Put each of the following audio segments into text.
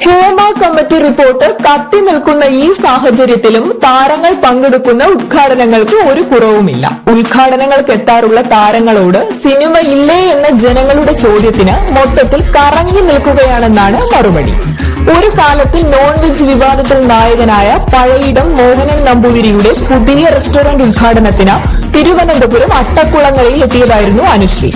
Hema committee report കത്തി നിൽക്കുന്ന ഈ സാഹചര്യത്തിലും താരങ്ങൾ പങ്കെടുക്കുന്ന ഉദ്ഘാടനങ്ങൾക്ക് ഒരു കുറവുമില്ല. ഉദ്ഘാടനങ്ങൾക്ക് എത്താറുള്ള താരങ്ങളോട് സിനിമയില്ലേ എന്ന ജനങ്ങളുടെ ചോദ്യത്തിന് മൊത്തത്തിൽ കറങ്ങി നിൽക്കുകയാണെന്നാണ് മറുപടി. ഒരു കാലത്ത് നോൺ വെജ് വിവാദത്തിൽ നായകനായ പഴയിടം മോഹനൻ നമ്പൂതിരിയുടെ പുതിയ റെസ്റ്റോറന്റ് ഉദ്ഘാടനത്തിന് തിരുവനന്തപുരം അട്ടക്കുളങ്ങരയിൽ എത്തിയതായിരുന്നു അനുശ്രീ.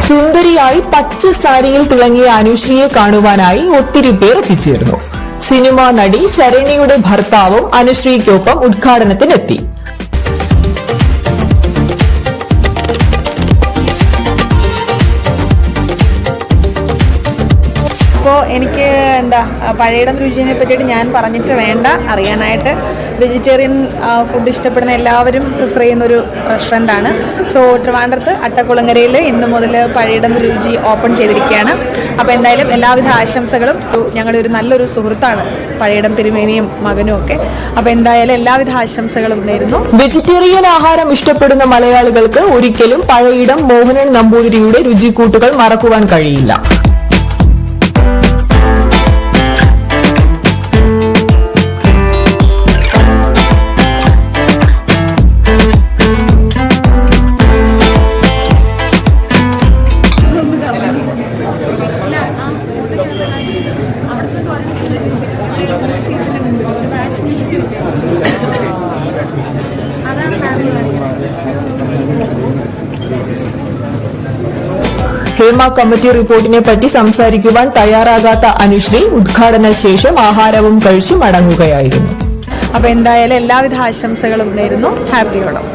സുന്ദരിയായി പച്ച സാരിയിൽ തിളങ്ങിയ അനുശ്രീയെ കാണുവാനായി ഒത്തിരി പേർ എത്തിച്ചേർന്നു. സിനിമാ നടി ശരണ്യയുടെ ഭർത്താവും അനുശ്രീക്കൊപ്പം ഉദ്ഘാടനത്തിനെത്തി. അപ്പോൾ എനിക്ക് പഴയിടം രുചിയെ പറ്റിയിട്ട് ഞാൻ പറഞ്ഞിട്ട് വേണ്ട അറിയാനായിട്ട്. വെജിറ്റേറിയൻ ഫുഡ് ഇഷ്ടപ്പെടുന്ന എല്ലാവരും പ്രിഫർ ചെയ്യുന്നൊരു റെസ്റ്റോറൻ്റാണ്. സോ ട്രിവാൻഡ്രത്ത് അട്ടക്കുളങ്ങരയിൽ ഇന്ന് മുതൽ പഴയിടം രുചി ഓപ്പൺ ചെയ്തിരിക്കുകയാണ്. അപ്പോൾ എന്തായാലും എല്ലാവിധ ആശംസകളും. ഞങ്ങളുടെ ഒരു നല്ലൊരു സുഹൃത്താണ് പഴയിടം തിരുമേനിയും മകനും ഒക്കെ. അപ്പോൾ എന്തായാലും എല്ലാവിധ ആശംസകളും നേരുന്നു. വെജിറ്റേറിയൻ ആഹാരം ഇഷ്ടപ്പെടുന്ന മലയാളികൾക്ക് ഒരിക്കലും പഴയിടം മോഹനൻ നമ്പൂതിരിയുടെ രുചിക്കൂട്ടുകൾ മറക്കുവാൻ കഴിയില്ല. ഹേമ കമ്മിറ്റി റിപ്പോർട്ടിനെ പറ്റി സംസാരിക്കുവാൻ തയ്യാറാകാത്ത അനുശ്രീ ഉദ്ഘാടന ശേഷം ആഹാരവും കഴിച്ചു മടങ്ങുകയായിരുന്നു. അപ്പോൾ എന്തായാലും എല്ലാവിധ ആശംസകളും നേരുന്നു. ഹാപ്പി ഓണം.